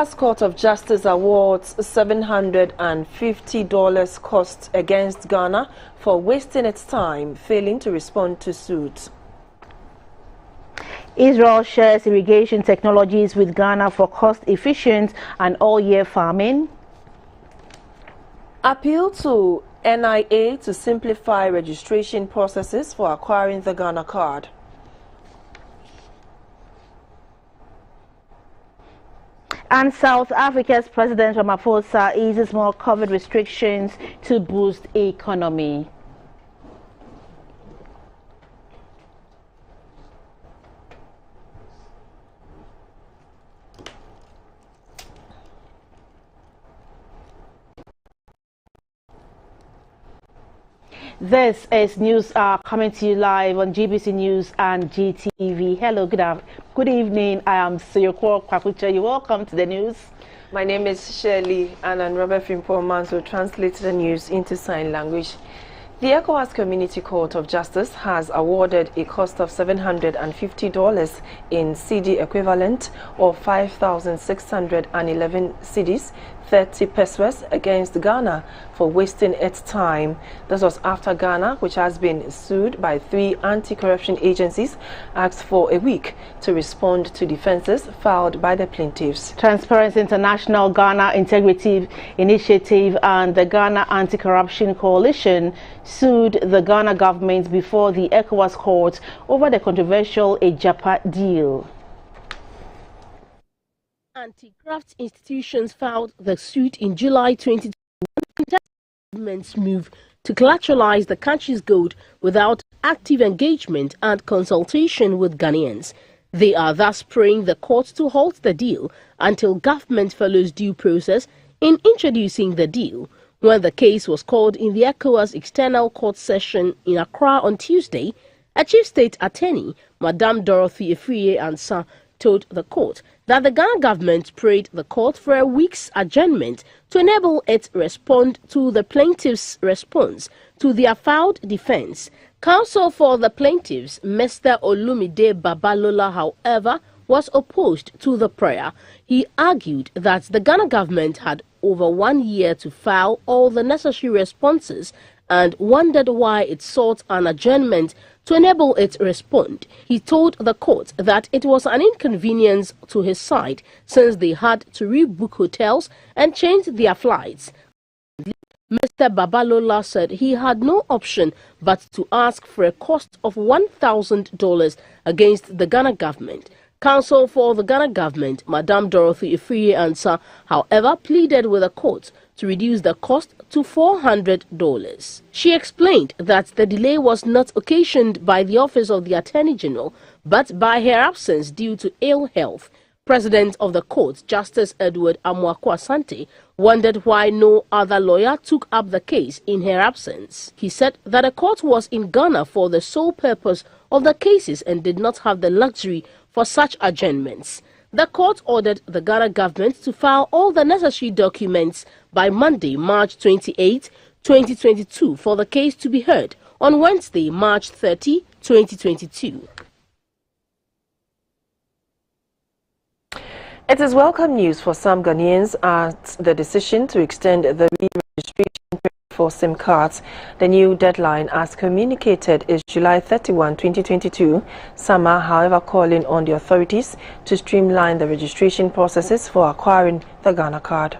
ECOWAS Court of Justice awards $750 cost against Ghana for wasting its time failing to respond to suits. Israel shares irrigation technologies with Ghana for cost-efficient and all-year farming. Appeal to NIA to simplify registration processes for acquiring the Ghana card. And South Africa's President Ramaphosa eases more COVID restrictions to boost economy. This is news coming to you live on GBC News and GTV. Hello, good evening. I am Siyoko Kwakucha. You're welcome to the news. My name is Shirley, and Robert Frimpoman will translate the news into sign language. The ECOWAS Community Court of Justice has awarded a cost of $750 in CD equivalent of 5,611 cedis, 30 pesos against Ghana for wasting its time. This was after Ghana, which has been sued by 3 anti-corruption agencies, asked for a week to respond to defenses filed by the plaintiffs. Transparency International, Ghana Integrity Initiative and the Ghana Anti-Corruption Coalition sued the Ghana government before the ECOWAS court over the controversial Ejapa deal. Anti-graft institutions filed the suit in July 2021 contesting the government's move to collateralize the country's gold without active engagement and consultation with Ghanaians. They are thus praying the court to halt the deal until government follows due process in introducing the deal. When the case was called in the ECOWAS external court session in Accra on Tuesday, a chief state attorney, Madame Dorothy Afriyie-Ansah, told the court that the Ghana government prayed the court for a week's adjournment to enable it respond to the plaintiffs' response to their filed defense. Counsel for the plaintiffs, Mr. Olumide Babalola, however, was opposed to the prayer. He argued that the Ghana government had over 1 year to file all the necessary responses and wondered why it sought an adjournment to enable it to respond. He told the court that it was an inconvenience to his side since they had to rebook hotels and change their flights. Mr. Babalola said he had no option but to ask for a cost of $1,000 against the Ghana government. Counsel for the Ghana government, Madame Dorothy Afriyie-Ansah, however, pleaded with the court to reduce the cost to $400. She explained that the delay was not occasioned by the Office of the Attorney General, but by her absence due to ill health. President of the court, Justice Edward Amoako-Asante, wondered why no other lawyer took up the case in her absence. He said that the court was in Ghana for the sole purpose of the cases and did not have the luxury for such adjournments. The court ordered the Ghana government to file all the necessary documents by Monday, March 28, 2022 for the case to be heard on Wednesday, March 30, 2022. It is welcome news for some Ghanaians at the decision to extend the re-registration period for SIM cards. The new deadline, as communicated, is July 31, 2022. Some are, however, calling on the authorities to streamline the registration processes for acquiring the Ghana card.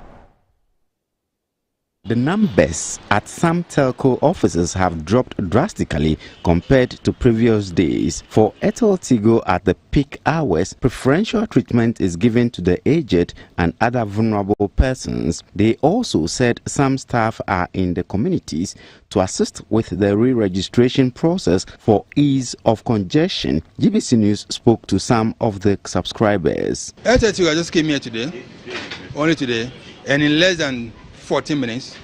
The numbers at some telco offices have dropped drastically compared to previous days. For Airtel Tigo at the peak hours, preferential treatment is given to the aged and other vulnerable persons. They also said some staff are in the communities to assist with the re-registration process for ease of congestion. GBC News spoke to some of the subscribers. Airtel Tigo, I just came here today, only today, and in less than 14 minutes,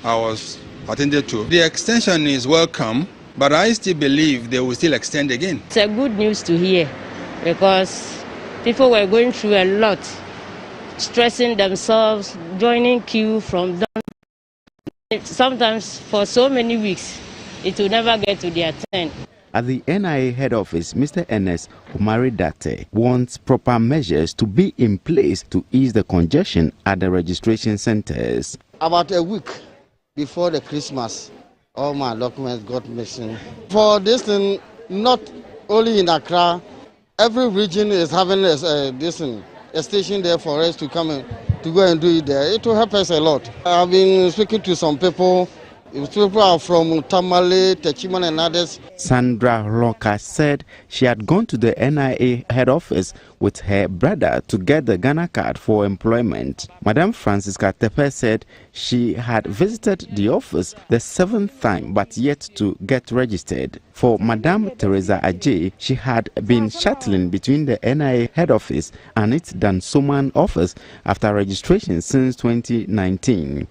I was attended to. The extension is welcome, but I still believe they will still extend again. It's a good news to hear because people were going through a lot, stressing themselves, joining queue from down. Sometimes for so many weeks, it will never get to their turn. At the NIA head office, Mr. Ernest Omari-Date wants proper measures to be in place to ease the congestion at the registration centers. About a week before the Christmas, all my documents got missing. For this thing, not only in Accra, every region is having a station there for us to come and to go and do it there. It will help us a lot. I've been speaking to some people. People are from Tamale, Techiman and others. Sandra Loka said she had gone to the NIA head office with her brother to get the Ghana card for employment. Madame Francisca Tepe said she had visited the office the 7th time but yet to get registered. For Madame Teresa Ajay, she had been shuttling between the NIA head office and its Dansoman office after registration since 2019.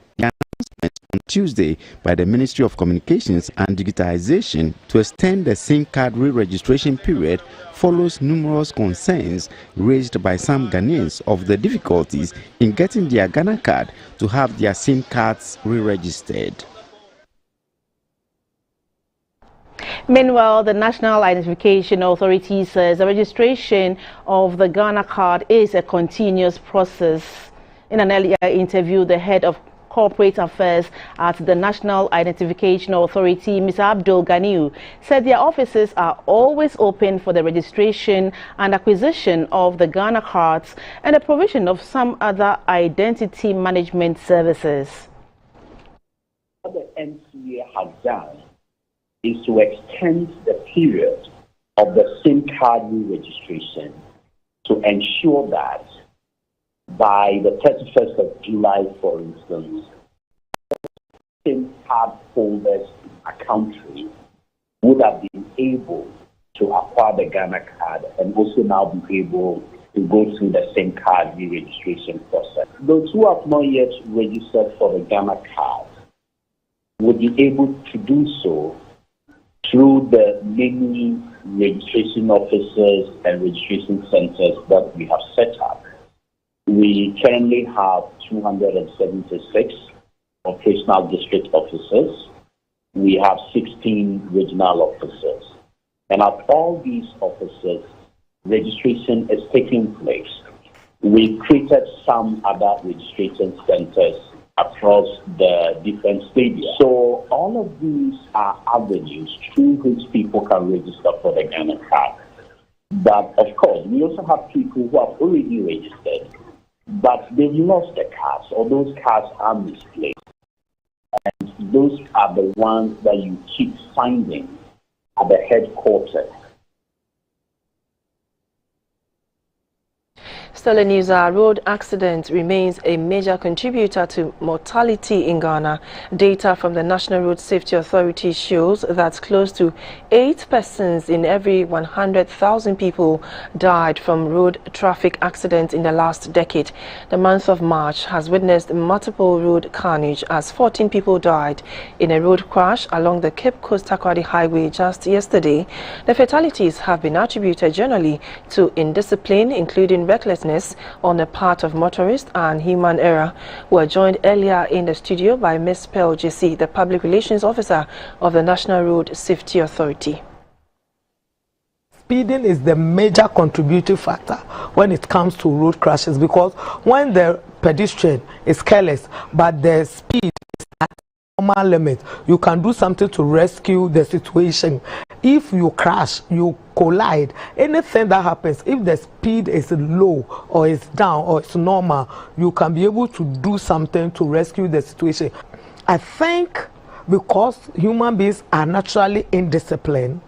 On Tuesday by the Ministry of Communications and Digitization to extend the SIM card re-registration period follows numerous concerns raised by some Ghanaians of the difficulties in getting their Ghana card to have their SIM cards re-registered. Meanwhile, the National Identification Authority says the registration of the Ghana card is a continuous process. In an earlier interview, the head of Corporate Affairs at the National Identification Authority, Mr. Abdul Ganiu, said their offices are always open for the registration and acquisition of the Ghana cards and the provision of some other identity management services. What the NCA has done is to extend the period of the SIM card re-registration to ensure that by the 31st of July, for instance, SIM card holders in our country would have been able to acquire the Ghana card and also now be able to go through the SIM card re-registration process. Those who have not yet registered for the Ghana card would be able to do so through the many registration offices and registration centers that we have set up. We currently have 276 operational district officers. We have 16 regional officers. And at all these offices, registration is taking place. We created some other registration centers across the different stadia. So all of these are avenues through which people can register for the Ghana card. But of course, we also have people who have already registered, but they've lost the cards, or those cards are misplaced. And those are the ones that you keep finding at the headquarters. Still in news, road accident remains a major contributor to mortality in Ghana. Data from the National Road Safety Authority shows that close to 8 persons in every 100,000 people died from road traffic accidents in the last decade. The month of March has witnessed multiple road carnage as 14 people died in a road crash along the Cape Coast Takoradi Highway just yesterday. The fatalities have been attributed generally to indiscipline, including recklessness on the part of motorists and human error. We were joined earlier in the studio by Ms. Pearl JC, the Public Relations Officer of the National Road Safety Authority. Speeding is the major contributing factor when it comes to road crashes, because when the pedestrian is careless but the speed is at normal limit, you can do something to rescue the situation. If you crash, you collide, anything that happens, if the speed is low or is down or it's normal, you can be able to do something to rescue the situation. I think because human beings are naturally indisciplined,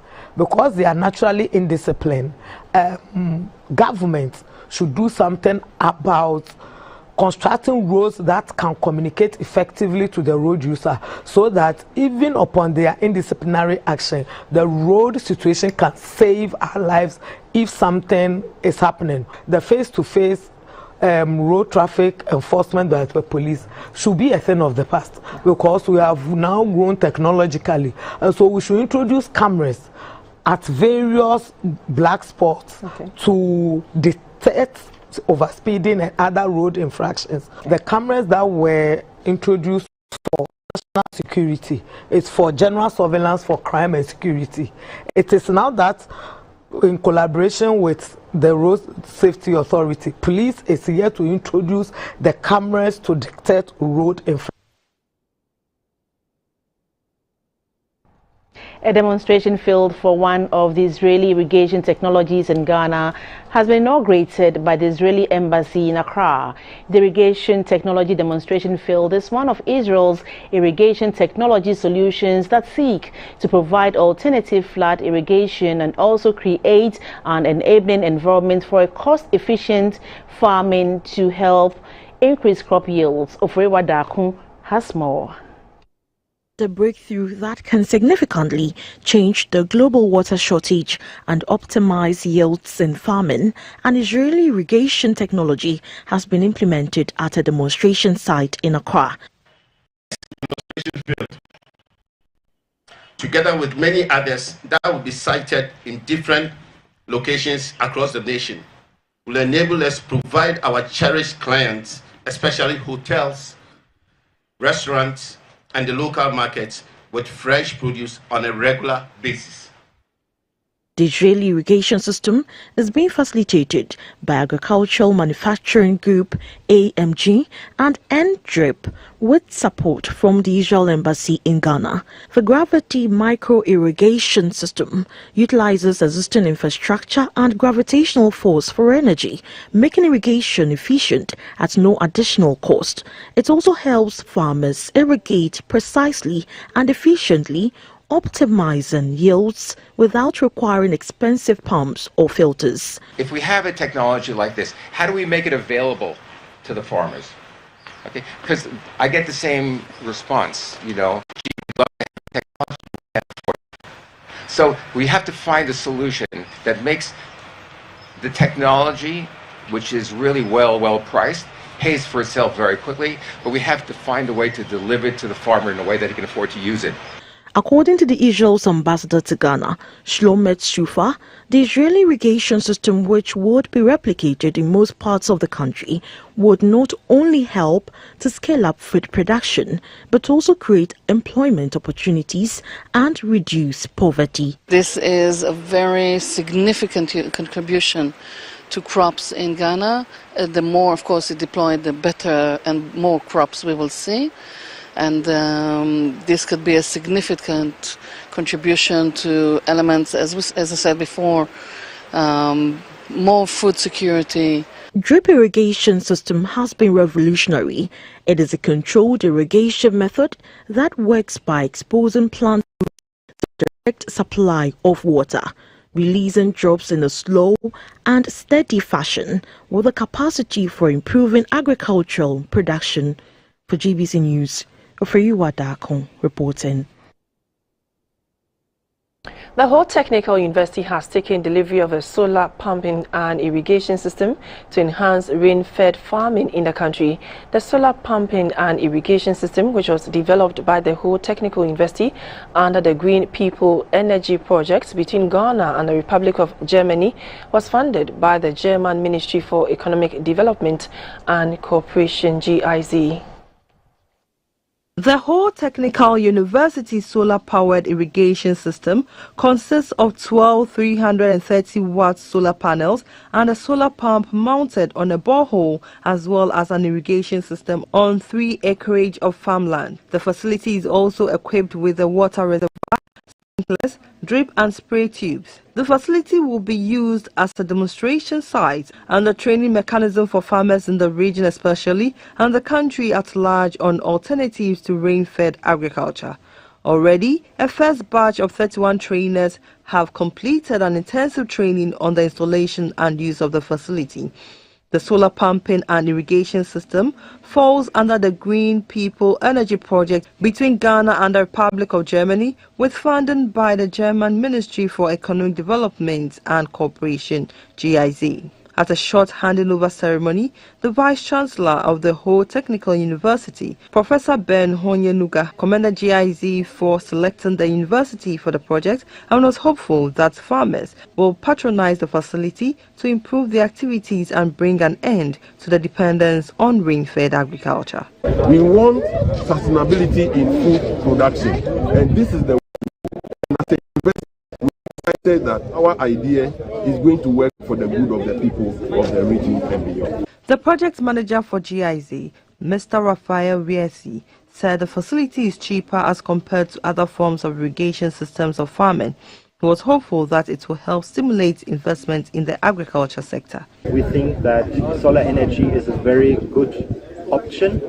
governments should do something about constructing roads that can communicate effectively to the road user, so that even upon their indisciplinary action, the road situation can save our lives if something is happening. The face-to-face road traffic enforcement by the police should be a thing of the past, because we have now grown technologically, and so we should introduce cameras at various black spots to detect overspeeding and other road infractions. The cameras that were introduced for security. It's for general surveillance for crime and security. It is now that, in collaboration with the Road Safety Authority, police is here to introduce the cameras to detect road infrastructure. A demonstration field for one of the Israeli irrigation technologies in Ghana has been inaugurated by the Israeli embassy in Accra. The irrigation technology demonstration field is one of Israel's irrigation technology solutions that seek to provide alternative flood irrigation and also create an enabling environment for a cost-efficient farming to help increase crop yields. Ofrewa Daku has more. The breakthrough that can significantly change the global water shortage and optimize yields in farming, an Israeli irrigation technology has been implemented at a demonstration site in Accra. Together with many others that will be sited in different locations across the nation, will enable us to provide our cherished clients, especially hotels, restaurants, and the local markets with fresh produce on a regular basis. The Israeli irrigation system is being facilitated by Agricultural Manufacturing Group AMG and NDRIP with support from the Israel Embassy in Ghana. The gravity micro irrigation system utilizes existing infrastructure and gravitational force for energy, making irrigation efficient at no additional cost. It also helps farmers irrigate precisely and efficiently, optimizing yields without requiring expensive pumps or filters. If we have a technology like this, how do we make it available to the farmers? Okay, because I get the same response, you know, so we have to find a solution that makes the technology, which is really well priced, pays for itself very quickly, but we have to find a way to deliver it to the farmer in a way that he can afford to use it. According to the Israel's ambassador to Ghana, Shlomet Shufa, the Israeli irrigation system, which would be replicated in most parts of the country, would not only help to scale up food production, but also create employment opportunities and reduce poverty. This is a very significant contribution to crops in Ghana. The more, of course, it deployed, the better and more crops we will see. And this could be a significant contribution to elements, as I said before, more food security. Drip irrigation system has been revolutionary. It is a controlled irrigation method that works by exposing plants to the direct supply of water, releasing drops in a slow and steady fashion with a capacity for improving agricultural production. For GBC News, Ofrewa Daku reporting. The Ho Technical University has taken delivery of a solar pumping and irrigation system to enhance rain-fed farming in the country. The solar pumping and irrigation system, which was developed by the Ho Technical University under the Green People Energy Project between Ghana and the Republic of Germany, was funded by the German Ministry for Economic Development and Cooperation, GIZ. The Ho Technical University solar-powered irrigation system consists of 12 330-watt solar panels and a solar pump mounted on a borehole, as well as an irrigation system on 3 acreage of farmland. The facility is also equipped with a water reservoir, sprinklers, drip and spray tubes. The facility will be used as a demonstration site and a training mechanism for farmers in the region especially and the country at large on alternatives to rain-fed agriculture. Already, a first batch of 31 trainers have completed an intensive training on the installation and use of the facility. The solar pumping and irrigation system falls under the Green People Energy Project between Ghana and the Republic of Germany, with funding by the German Ministry for Economic Development and Cooperation, GIZ. At a short handing over ceremony, the Vice-Chancellor of the Ho Technical University, Professor Ben Honyenuga, commended GIZ for selecting the university for the project and was hopeful that farmers will patronize the facility to improve their activities and bring an end to the dependence on rain-fed agriculture. We want sustainability in food production, and this is the that our idea is going to work for the good of the people of the region and beyond. The project manager for GIZ, Mr. Raphael Riesi, said the facility is cheaper as compared to other forms of irrigation systems of farming. He was hopeful that it will help stimulate investment in the agriculture sector. We think that solar energy is a very good option,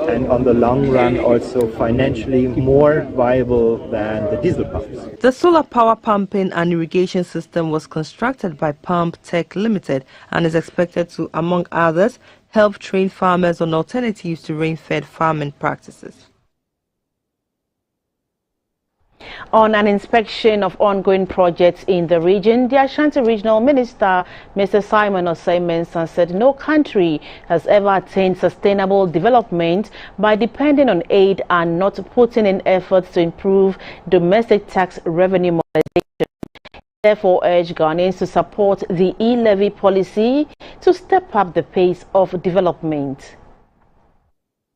and on the long run also financially more viable than the diesel pumps. The solar power pumping and irrigation system was constructed by Pump Tech Limited and is expected to, among others, help train farmers on alternatives to rain-fed farming practices. On an inspection of ongoing projects in the region, the Ashanti Regional Minister, Mr. Simon Osei-Mensah, said no country has ever attained sustainable development by depending on aid and not putting in efforts to improve domestic tax revenue mobilization. He therefore urged Ghanaians to support the e-levy policy to step up the pace of development.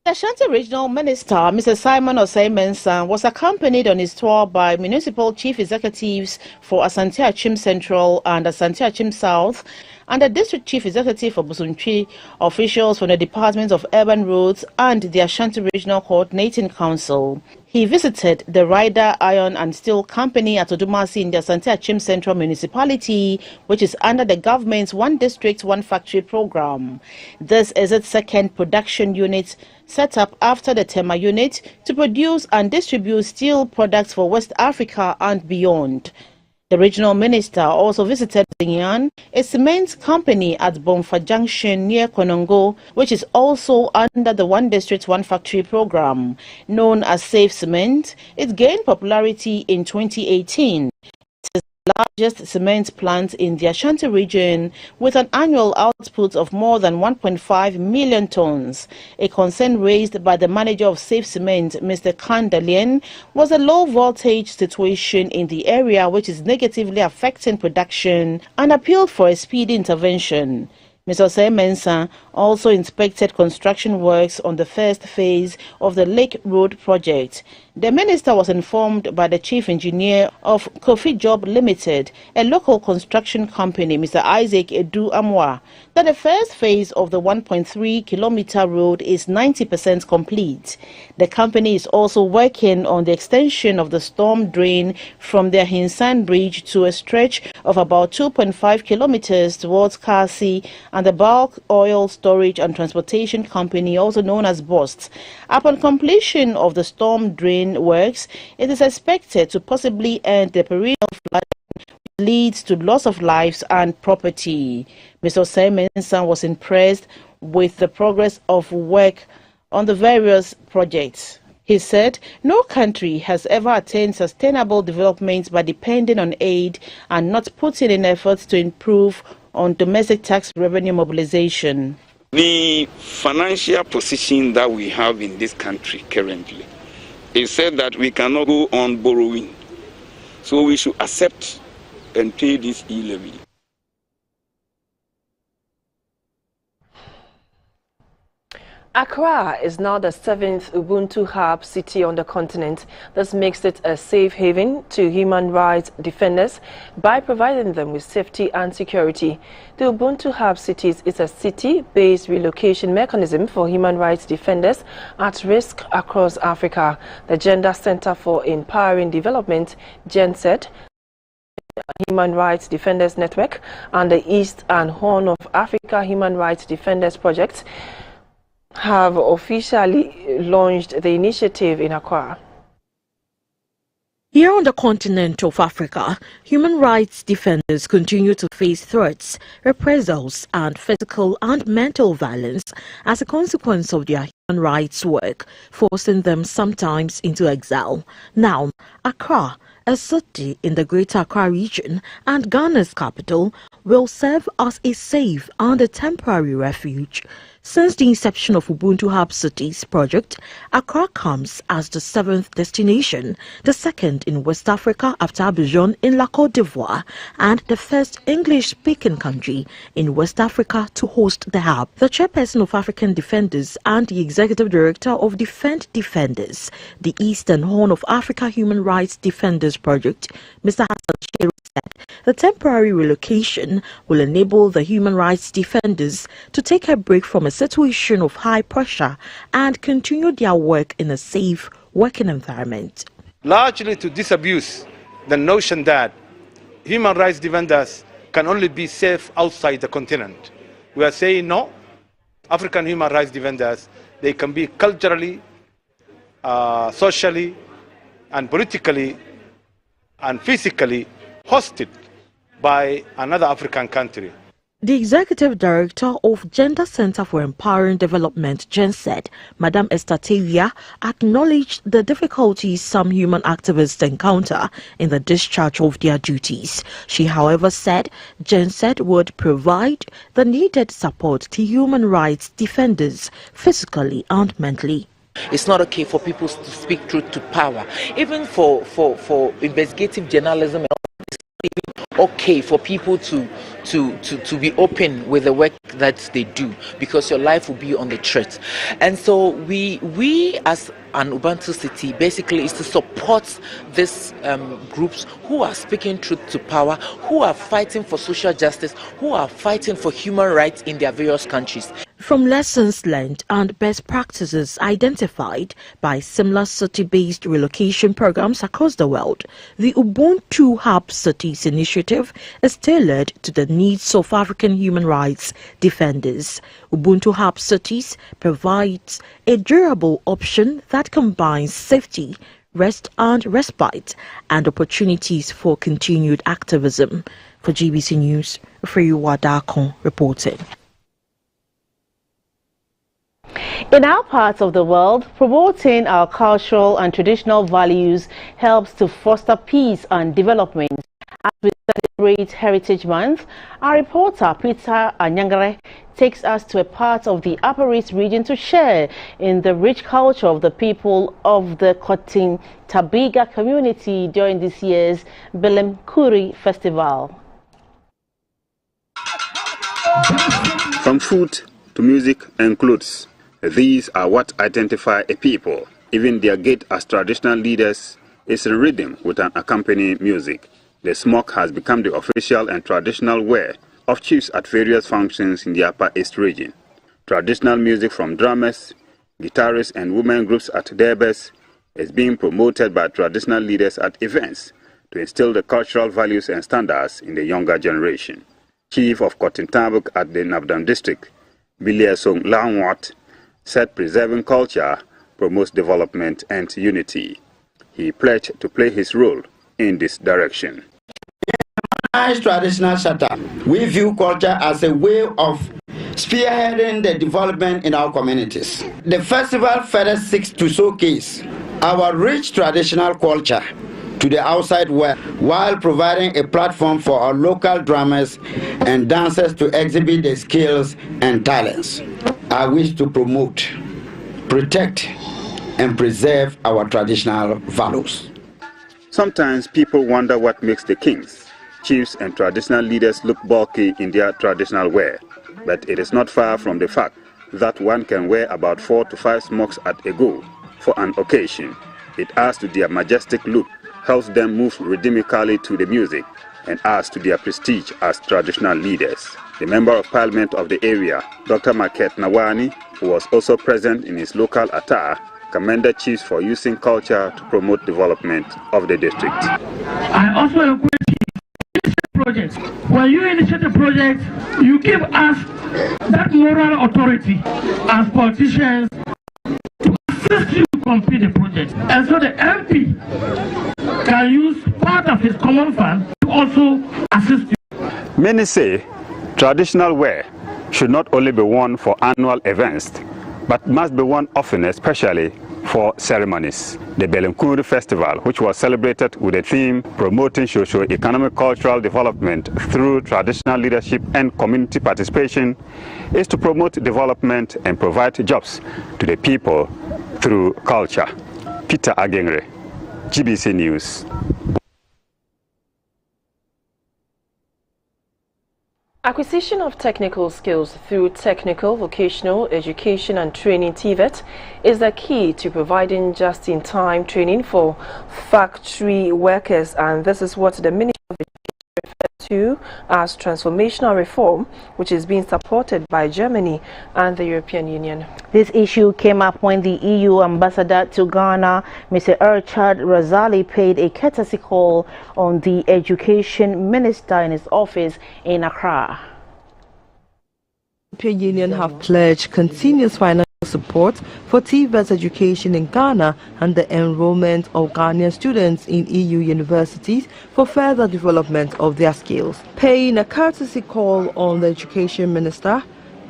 The Ashanti Regional Minister, Mr. Simon Osei-Mensah, was accompanied on his tour by municipal chief executives for Asante Achim Central and Asante Achim South, and the district chief executive for Busuntwi, officials from the Department of Urban Roads and the Ashanti Regional Coordinating Council. He visited the Ryder Iron and Steel Company at Odumasi in the Asante Achim Central Municipality, which is under the government's One District, One Factory program. This is its second production unit set up after the Tema unit to produce and distribute steel products for West Africa and beyond. The regional minister also visited Zinyan, a cement company at Bomfa Junction near Konongo, which is also under the One District, One Factory program. Known as Safe Cement, it gained popularity in 2018. It is the largest cement plant in the Ashanti region with an annual output of more than 1.5 million tons. A concern raised by the manager of Safe Cement, Mr. Kandalien, was a low voltage situation in the area which is negatively affecting production and appealed for a speedy intervention. Mr. Osei-Mensah also inspected construction works on the first phase of the Lake Road project. The minister was informed by the chief engineer of Kofi Job Limited, a local construction company, Mr. Isaac Edu Amwa, that the first phase of the 1.3-kilometer road is 90% complete. The company is also working on the extension of the storm drain from the Hinsan Bridge to a stretch of about 2.5 kilometers towards Kasi, and the bulk oil storage and transportation company, also known as BOST. Upon completion of the storm drain works, it is expected to possibly end the perennial flooding which leads to loss of lives and property. Mr. Osei-Mensah was impressed with the progress of work on the various projects. He said no country has ever attained sustainable development by depending on aid and not putting in efforts to improve on domestic tax revenue mobilization. The financial position that we have in this country currently is said that we cannot go on borrowing, so we should accept and pay this e-levy. Accra is now the 7th Ubuntu Hub city on the continent. This makes it a safe haven to human rights defenders by providing them with safety and security. The Ubuntu Hub Cities is a city-based relocation mechanism for human rights defenders at risk across Africa. The Gender Center for Empowering Development, GenCED, Human Rights Defenders Network, and the East and Horn of Africa Human Rights Defenders Project have officially launched the initiative in Accra. Here on the continent of Africa, human rights defenders continue to face threats, reprisals, and physical and mental violence as a consequence of their human rights work, forcing them sometimes into exile. Now, Accra, a city in the Greater Accra region and Ghana's capital, will serve as a safe and a temporary refuge. Since the inception of Ubuntu Hub Cities project, Accra comes as the 7th destination, the 2nd in West Africa after Abidjan in La Côte d'Ivoire, and the first English-speaking country in West Africa to host the hub. The chairperson of African Defenders and the executive director of Defend Defenders, the Eastern Horn of Africa Human Rights Defenders Project, Mr. Hassan Cheru, said the temporary relocation will enable the human rights defenders to take a break from a situation of high pressure and continue their work in a safe working environment. Largely to disabuse the notion that human rights defenders can only be safe outside the continent. We are saying no, African human rights defenders, they can be culturally, socially, and politically, and physically hosted by another African country. The executive director of Gender Center for Empowering Development, Gen said, Madam Esther Tavia, acknowledged the difficulties some human activists encounter in the discharge of their duties. She, however, said Gen would provide the needed support to human rights defenders physically and mentally. It's not okay for people to speak truth to power. Even for investigative journalism, it's not even okay for people to be open with the work that they do, because your life will be on the threat. And so we as an Ubuntu city basically is to support these groups who are speaking truth to power, who are fighting for social justice, who are fighting for human rights in their various countries. From lessons learned and best practices identified by similar city-based relocation programs across the world, the Ubuntu Hub Cities initiative is tailored to the needs of African human rights defenders. Ubuntu Hub Cities provides a durable option that combines safety, rest and respite, and opportunities for continued activism. For GBC News, Freyu Wadakon reported. In our parts of the world, promoting our cultural and traditional values helps to foster peace and development. As we celebrate Heritage Month, our reporter Peter Anyangare takes us to a part of the Upper East region to share in the rich culture of the people of the Kotin Tabiga community during this year's Belem Kuri Festival. From food to music and clothes, these are what identify a people. Even their gait as traditional leaders is a rhythm with an accompanying music. The smock has become the official and traditional wear of chiefs at various functions in the Upper East region. Traditional music from drummers, guitarists and women groups at Derbes is being promoted by traditional leaders at events to instill the cultural values and standards in the younger generation. Chief of Kotintabuk at the Nabdam district, Biliasong Langwat, said preserving culture promotes development and unity. He pledged to play his role in this direction. As traditional setup, we view culture as a way of spearheading the development in our communities. The festival further seeks to showcase our rich traditional culture to the outside world while providing a platform for our local drummers and dancers to exhibit their skills and talents. I wish to promote, protect, and preserve our traditional values. Sometimes people wonder what makes the kings, chiefs, and traditional leaders look bulky in their traditional wear. But it is not far from the fact that one can wear about 4 to 5 smocks at a go for an occasion. It adds to their majestic look, helps them move rhythmically to the music, and adds to their prestige as traditional leaders. The Member of Parliament of the area, Dr. Market Nawani, who was also present in his local attire, commended chiefs for using culture to promote development of the district. I also encourage you to initiate projects. When you initiate a project, you give us that moral authority as politicians to assist you to complete the project. And so the MP can use part of his common fund to also assist you. Many say traditional wear should not only be worn for annual events, but must be worn often, especially for ceremonies. The Belenkuru Festival, which was celebrated with a theme promoting socio-economic cultural development through traditional leadership and community participation, is to promote development and provide jobs to the people through culture. Peter Agengre, GBC News. Acquisition of technical skills through technical, vocational, education and training TVET is the key to providing just-in-time training for factory workers, and this is what the Ministry of Education referred to as transformational reform, which is being supported by Germany and the European Union. This issue came up when the EU ambassador to Ghana, Mr. Richard Razali, paid a courtesy call on the education minister in his office in Accra. The European Union have pledged continuous financial support for TVET education in Ghana and the enrollment of Ghanaian students in EU universities for further development of their skills. Paying a courtesy call on the education minister,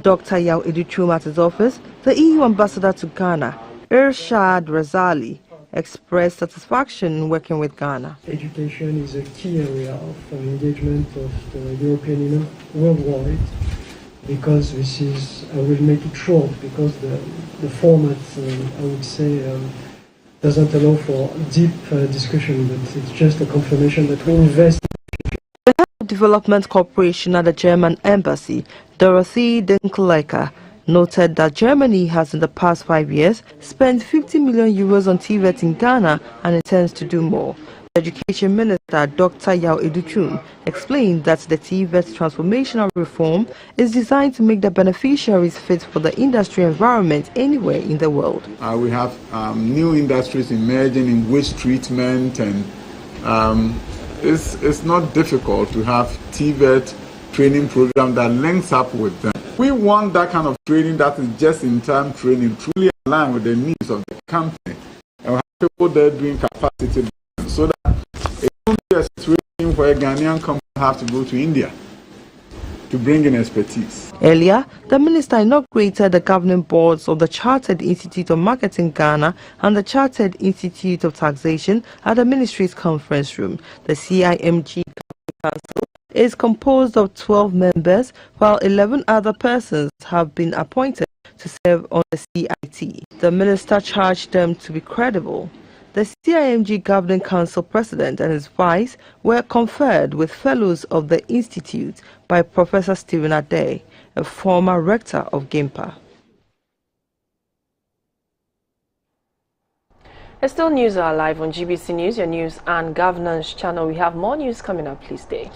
Dr. Yao Educhum, at his office, the EU ambassador to Ghana, Irshad Razali, expressed satisfaction in working with Ghana. Education is a key area of engagement of the European Union worldwide, because this is, I will make it short, because the format, I would say, doesn't allow for deep discussion, but it's just a confirmation that we invest. The head of development cooperation at the German embassy, Dorothy Dinkeleka, noted that Germany has in the past 5 years spent 50 million euros on TVET in Ghana and intends to do more. The Education Minister, Dr. Yao Educhum, explained that the TVET transformational reform is designed to make the beneficiaries fit for the industry environment anywhere in the world. We have new industries emerging in waste treatment, and it's not difficult to have TVET training program that links up with them. We want that kind of training that is just-in-time training, truly aligned with the needs of the company. And we have people there doing capacity building, so that it won't be a situation where Ghanaian companies have to go to India to bring in expertise. Earlier, the minister inaugurated the governing boards of the Chartered Institute of Marketing Ghana and the Chartered Institute of Taxation at the ministry's conference room. The CIMG Council is composed of 12 members, while 11 other persons have been appointed to serve on the CIT. The minister charged them to be credible. The CIMG Governing Council President and his vice were conferred with fellows of the institute by Professor Stephen Ade, a former rector of GIMPA. Still news are live on GBC News, your news and governance channel. We have more news coming up. Please stay.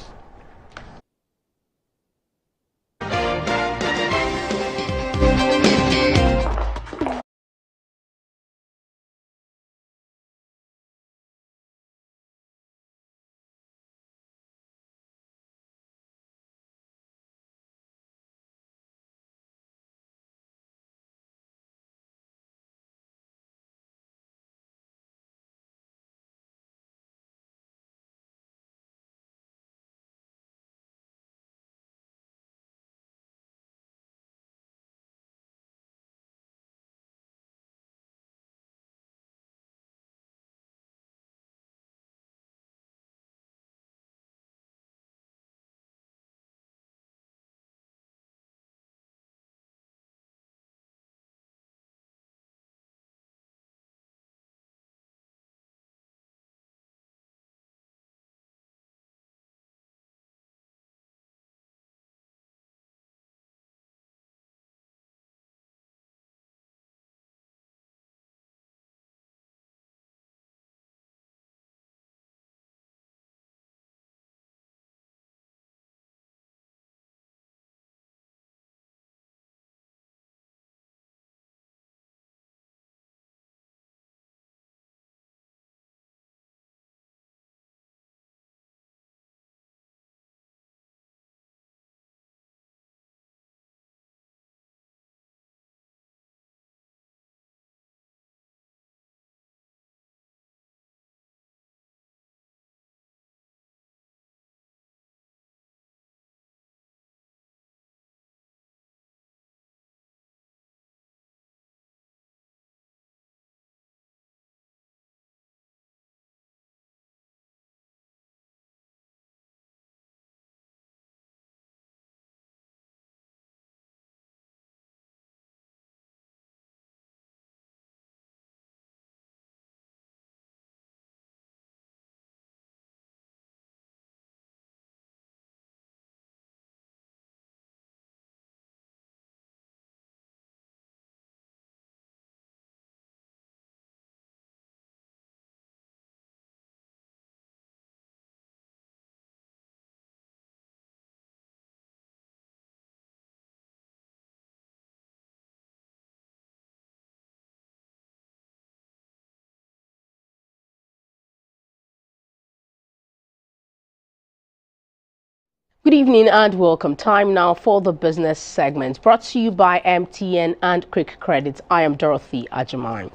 Good evening and welcome. Time now for the business segment brought to you by MTN and Quick Credit. I am Dorothy Ajamai.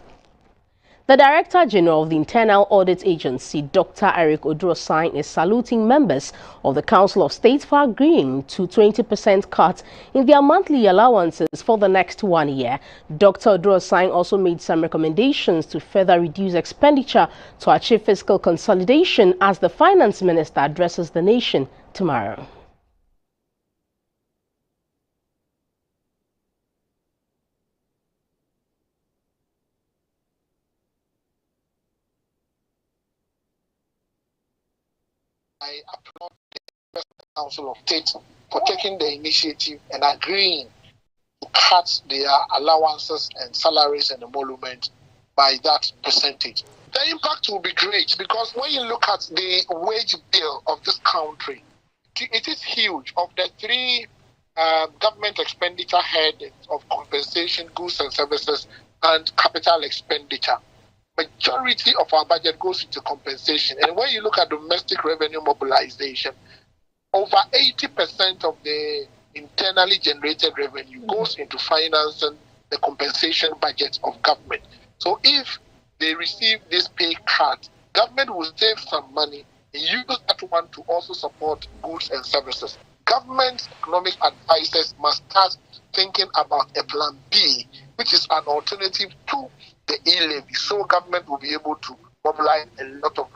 The Director General of the Internal Audit Agency, Dr. Eric Oduro-Sine, is saluting members of the Council of State for agreeing to 20% cut in their monthly allowances for the next 1 year. Dr. Oduro-Sine also made some recommendations to further reduce expenditure to achieve fiscal consolidation as the Finance Minister addresses the nation tomorrow. I applaud the Council of State for taking the initiative and agreeing to cut their allowances and salaries and emolument by that percentage. The impact will be great because when you look at the wage bill of this country, it is huge. Of the three government expenditure heads of compensation, goods and services, and capital expenditure, majority of our budget goes into compensation. And when you look at domestic revenue mobilization, over 80% of the internally generated revenue goes into financing the compensation budget of government. So if they receive this pay cut, government will save some money and use that one to also support goods and services. Government economic advisors must start thinking about a plan B, which is an alternative to the e-levy, so government will be able to mobilize a lot of.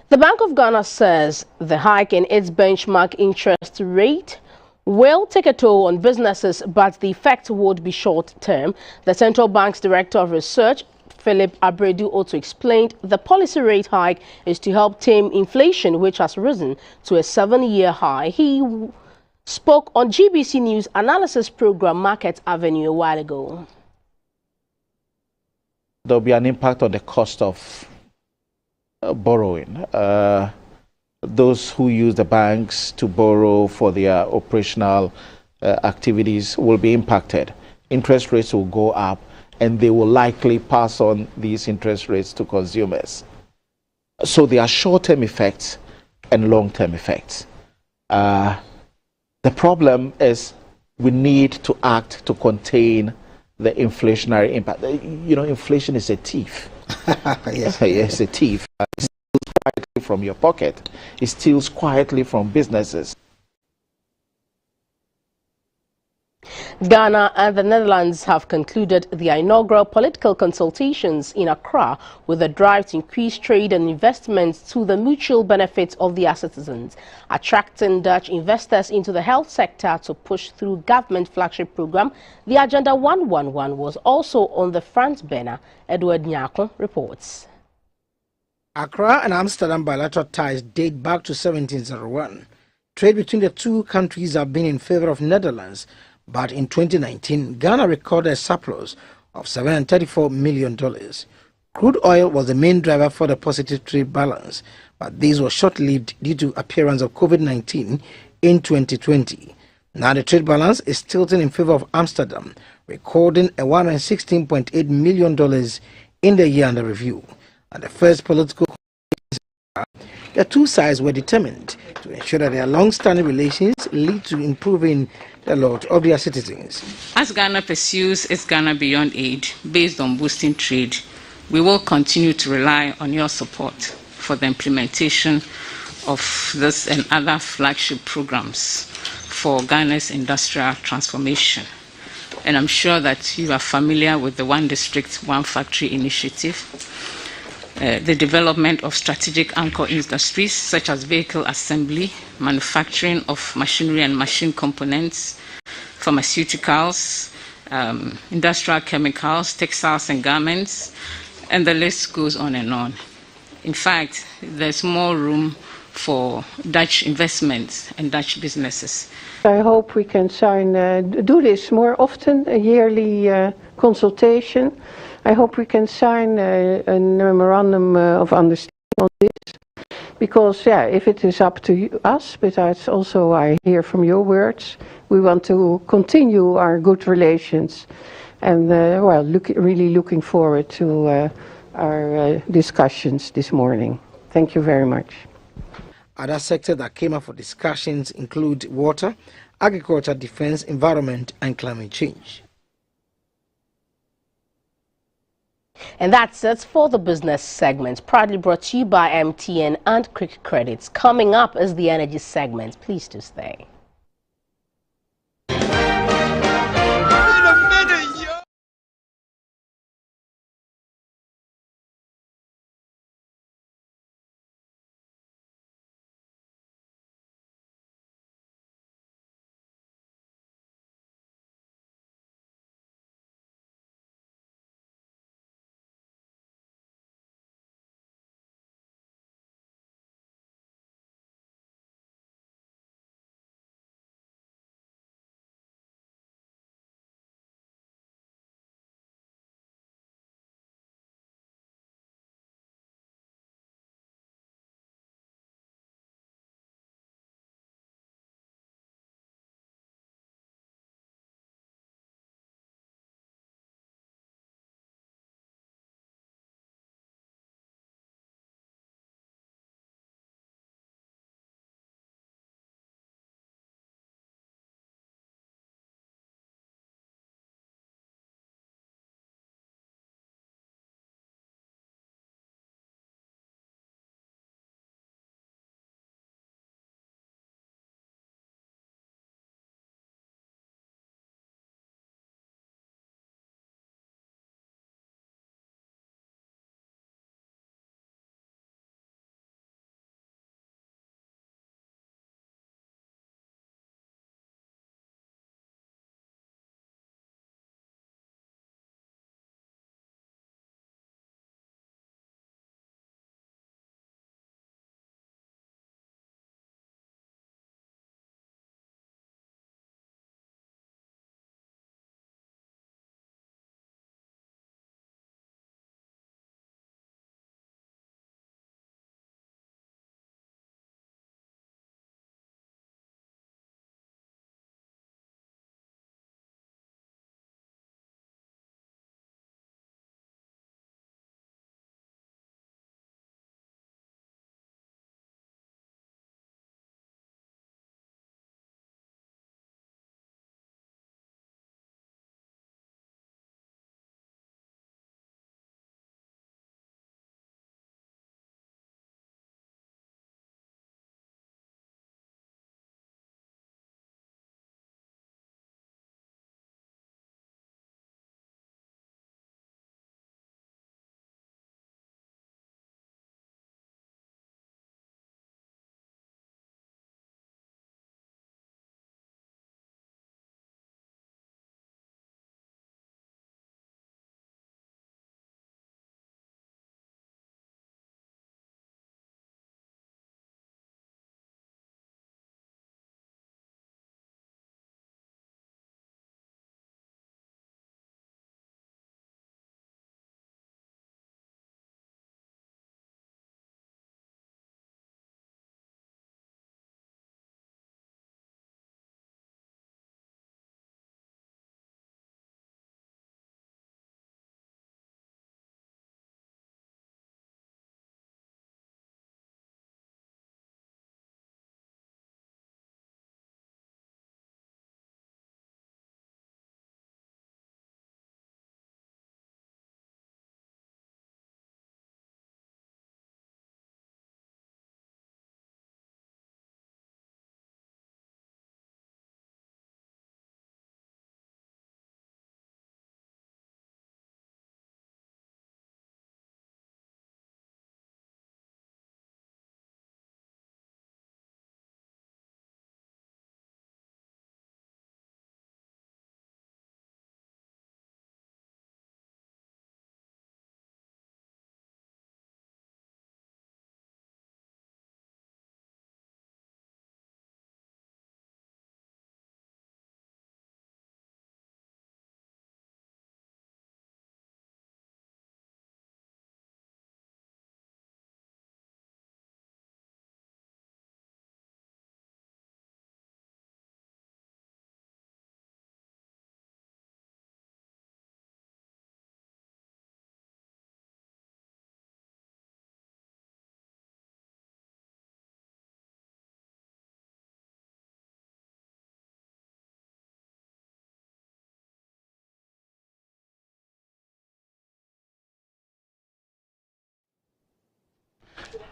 The Bank of Ghana says the hike in its benchmark interest rate will take a toll on businesses, but the effect would be short-term. The Central Bank's Director of Research, Philip Abredu, also explained the policy rate hike is to help tame inflation, which has risen to a 7-year high. He spoke on GBC News analysis program Market Avenue a while ago. There will be an impact on the cost of borrowing. Those who use the banks to borrow for their operational activities will be impacted. Interest rates will go up and they will likely pass on these interest rates to consumers. So there are short-term effects and long-term effects. The problem is we need to act to contain the inflationary impact. You know, inflation is a thief. Yes, it's a thief. It steals quietly from your pocket. It steals quietly from businesses. Ghana and the Netherlands have concluded their inaugural political consultations in Accra with a drive to increase trade and investments to the mutual benefit of their citizens, attracting Dutch investors into the health sector to push through government flagship program. The Agenda 111 was also on the front burner. Edward Nyako reports. Accra and Amsterdam bilateral ties date back to 1701. Trade between the two countries have been in favor of Netherlands, but in 2019, Ghana recorded a surplus of $734 million. Crude oil was the main driver for the positive trade balance, but this was short-lived due to appearance of COVID-19 in 2020. Now the trade balance is tilting in favor of Amsterdam, recording a $116.8 million in the year under review. And the first political the two sides were determined to ensure that their long-standing relations lead to improving the lot of their citizens. As Ghana pursues its Ghana Beyond aid based on boosting trade, we will continue to rely on your support for the implementation of this and other flagship programs for Ghana's industrial transformation. And I'm sure that you are familiar with the One District, One Factory initiative, the development of strategic anchor industries such as vehicle assembly, manufacturing of machinery and machine components, pharmaceuticals, industrial chemicals, textiles and garments, and the list goes on and on. In fact, there's more room for Dutch investments and Dutch businesses. I hope we can do this more often, a yearly consultation. I hope we can sign a memorandum of understanding on this, because if it is up to us, but it's also, I hear from your words, we want to continue our good relations, and really looking forward to our discussions this morning. Thank you. Thank you very much. Other sectors that came up for discussions include water, agriculture, defense, environment, and climate change. And that's it for the business segment, proudly brought to you by MTN and Quick Credits. Coming up is the energy segment. Please do stay.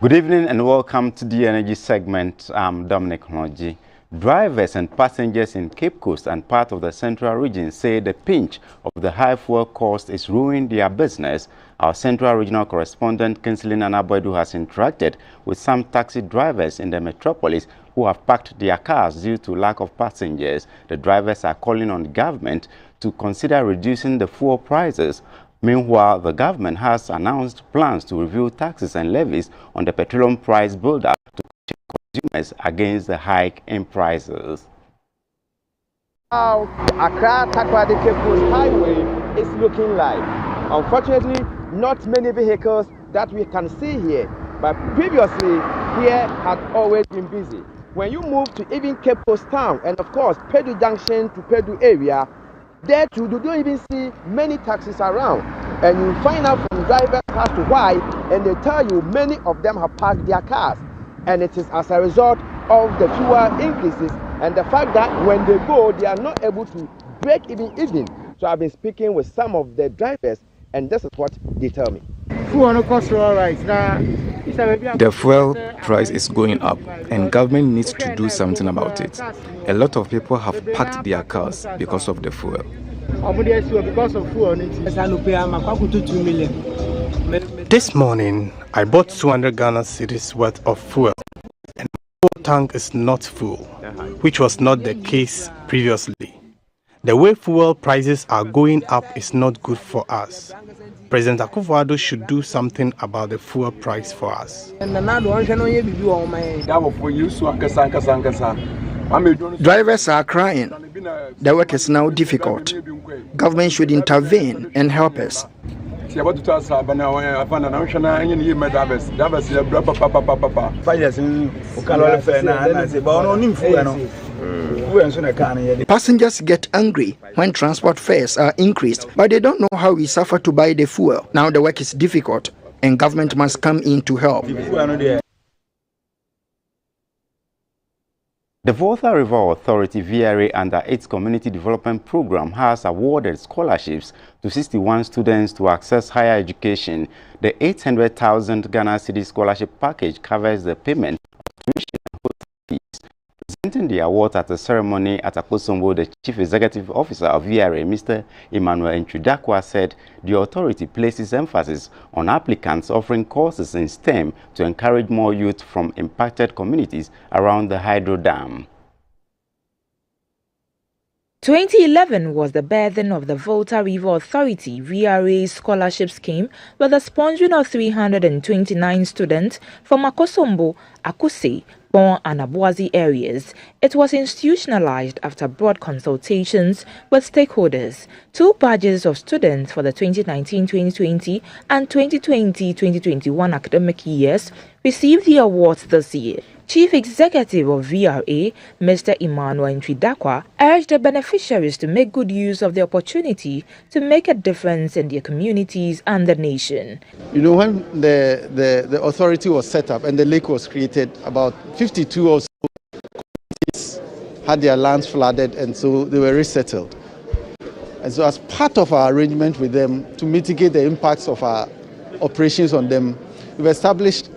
Good evening and welcome to the energy segment. I'm Dominic Honoji. Drivers and passengers in Cape Coast and part of the central region say the pinch of the high fuel cost is ruining their business. Our central regional correspondent Kinsley Nanaboidu has interacted with some taxi drivers in the metropolis who have parked their cars due to lack of passengers. The drivers are calling on the government to consider reducing the fuel prices. Meanwhile, the government has announced plans to review taxes and levies on the petroleum price build-up to caution consumers against the hike in prices. How Accra-Takoradi Cape Coast Highway is looking like. Unfortunately, not many vehicles that we can see here, but previously here had always been busy. When you move to even Cape Coast Town and of course Pedu Junction to Pedu area, there too, you don't even see many taxis around. And you find out from drivers as to why, and they tell you many of them have parked their cars. And it is as a result of the fuel increases and the fact that when they go, they are not able to break even. So I've been speaking with some of the drivers, and this is what they tell me. The fuel price is going up and government needs to do something about it. A lot of people have parked their cars because of the fuel. This morning, I bought 200 Ghana cedis worth of fuel and the fuel tank is not full, which was not the case previously. The way fuel prices are going up is not good for us. President Akufo-Addo should do something about the fuel price for us. Drivers are crying. The work is now difficult. Government should intervene and help us. Passengers get angry when transport fares are increased, but they don't know how we suffer to buy the fuel. Now the work is difficult and government must come in to help. The Volta River Authority VRA under its community development program has awarded scholarships to 61 students to access higher education. The 800,000 Ghana cedis scholarship package covers the payment of tuition and hostel fees. Presenting the award at a ceremony at Akosombo, the Chief Executive Officer of VRA, Mr. Emmanuel Ntridakwa, said the authority places emphasis on applicants offering courses in STEM to encourage more youth from impacted communities around the hydro dam. 2011 was the birthing of the Volta River Authority VRA scholarship scheme with the sponsoring of 329 students from Akosombo, Akuse, Bon and Abuazi areas. It was institutionalized after broad consultations with stakeholders. 2 batches of students for the 2019-2020 and 2020-2021 academic years received the awards this year. Chief Executive of VRA, Mr. Emmanuel Ntridakwa, urged the beneficiaries to make good use of the opportunity to make a difference in their communities and the nation. You know, when the authority was set up and the lake was created, about 52 or so communities had their lands flooded, and so they were resettled. And so as part of our arrangement with them to mitigate the impacts of our operations on them, we've established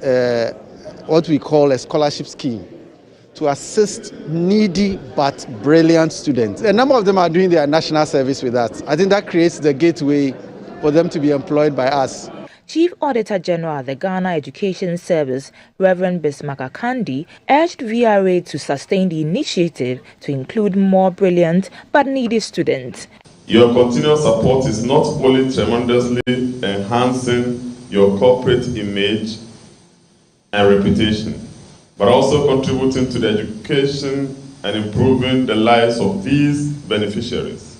what we call a scholarship scheme to assist needy but brilliant students. A number of them are doing their national service with us. I think that creates the gateway for them to be employed by us. Chief Auditor General of the Ghana Education Service, Reverend Bismarck Akandi, urged VRA to sustain the initiative to include more brilliant but needy students. Your continuous support is not only tremendously enhancing your corporate image and reputation, but also contributing to the education and improving the lives of these beneficiaries,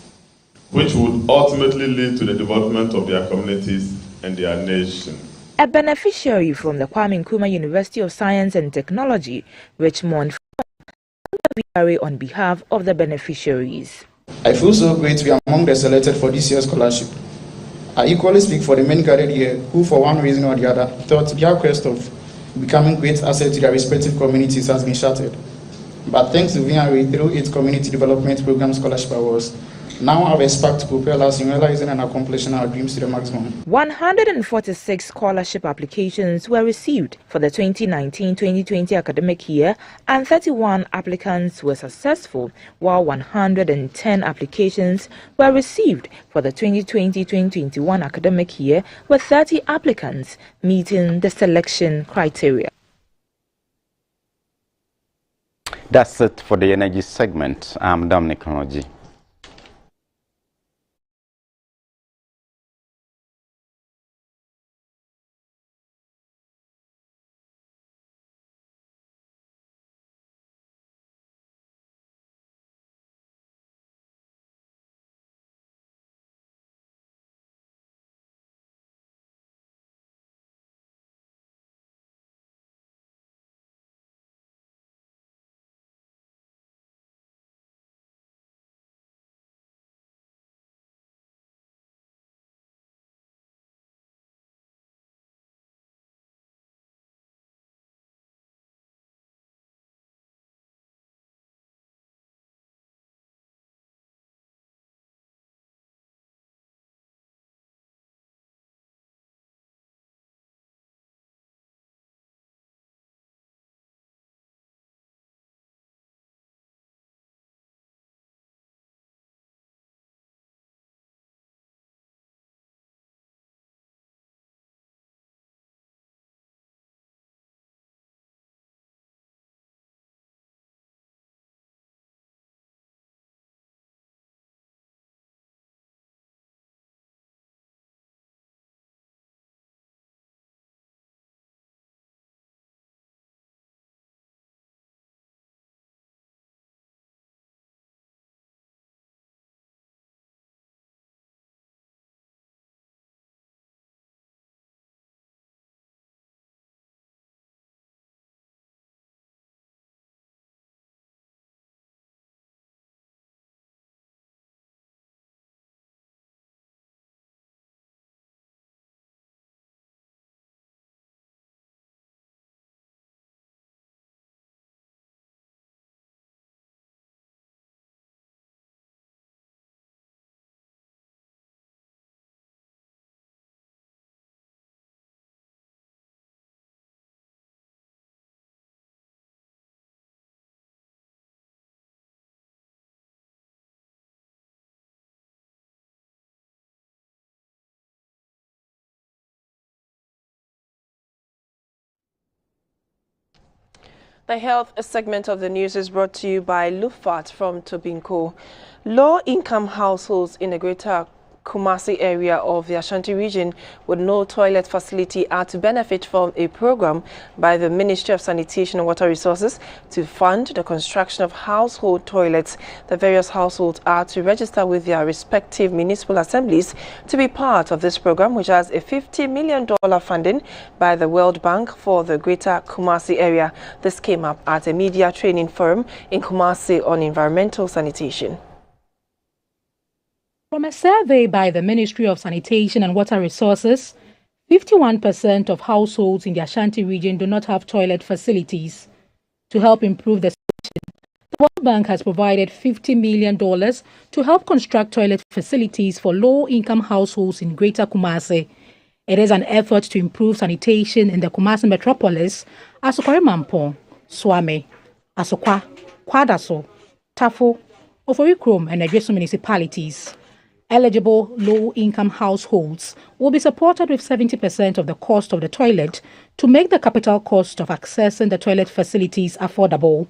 which would ultimately lead to the development of their communities and their nation. A beneficiary from the Kwame Nkrumah University of Science and Technology, Richmond, the VRA on behalf of the beneficiaries. I feel so great to be among the selected for this year's scholarship. I equally speak for the many gathered here who, for one reason or the other, thought their quest of becoming great assets to their respective communities has been shattered. But thanks to VRA through its community development program scholarship awards, now have a spark to propel us in realizing and accomplishing our dreams to the maximum. 146 scholarship applications were received for the 2019-2020 academic year, and 31 applicants were successful, while 110 applications were received for the 2020-2021 academic year, with 30 applicants meeting the selection criteria. That's it for the energy segment. I'm Dominic Onoji. The health segment of the news is brought to you by Lufat from Tobinco. Low-income households in the greater Kumasi area of the Ashanti region with no toilet facility are to benefit from a program by the Ministry of Sanitation and Water Resources to fund the construction of household toilets. The various households are to register with their respective municipal assemblies to be part of this program, which has a $50 million funding by the World Bank for the greater Kumasi area. This came up at a media training forum in Kumasi on environmental sanitation. From a survey by the Ministry of Sanitation and Water Resources, 51% of households in the Ashanti region do not have toilet facilities. To help improve the situation, the World Bank has provided $50 million to help construct toilet facilities for low-income households in Greater Kumasi. It is an effort to improve sanitation in the Kumasi metropolis, Asokore Mampong, Swame, Asokwa, Kwadaso, Tafo, Oforikrom, and adjacent municipalities. Eligible low-income households will be supported with 70% of the cost of the toilet to make the capital cost of accessing the toilet facilities affordable.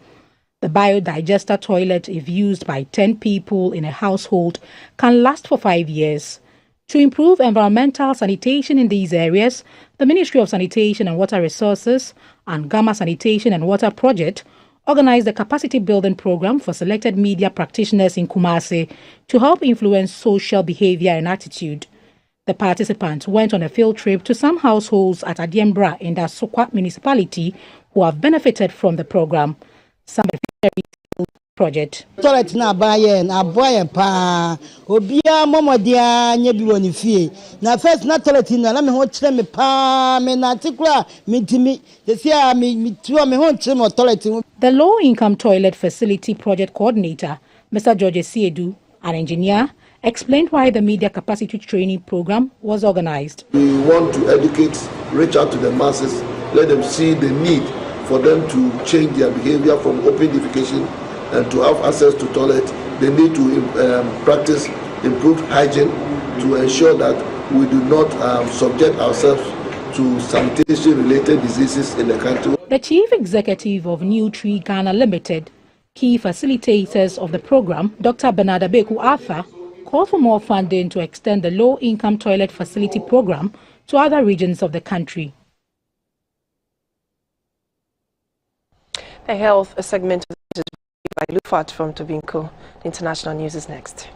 The biodigester toilet, if used by 10 people in a household, can last for 5 years. To improve environmental sanitation in these areas, the Ministry of Sanitation and Water Resources and Gamma Sanitation and Water Project organized a capacity-building program for selected media practitioners in Kumasi to help influence social behavior and attitude. The participants went on a field trip to some households at Adiembra in the Asokwa municipality who have benefited from the program. Some project. Toilet na baye na boye pa obia momodia nya bi woni fie na first na toilet na me ho kire me pa me na tikura mitimi desia me tuo me ho kire mo toilet. The low income toilet facility project coordinator Mr. George Siedu An engineer explained why the media capacity training program was organized. We want to educate, reach out to the masses, let them see the need for them to change their behavior from open defecation and to have access to toilet. They need to practice improved hygiene to ensure that we do not subject ourselves to sanitation-related diseases in the country. The chief executive of New Tree Ghana Limited, key facilitators of the program, Dr. Bernard Abeku Arthur, called for more funding to extend the low-income toilet facility program to other regions of the country. The health segment is by Lufat from Tobinco. International news is next.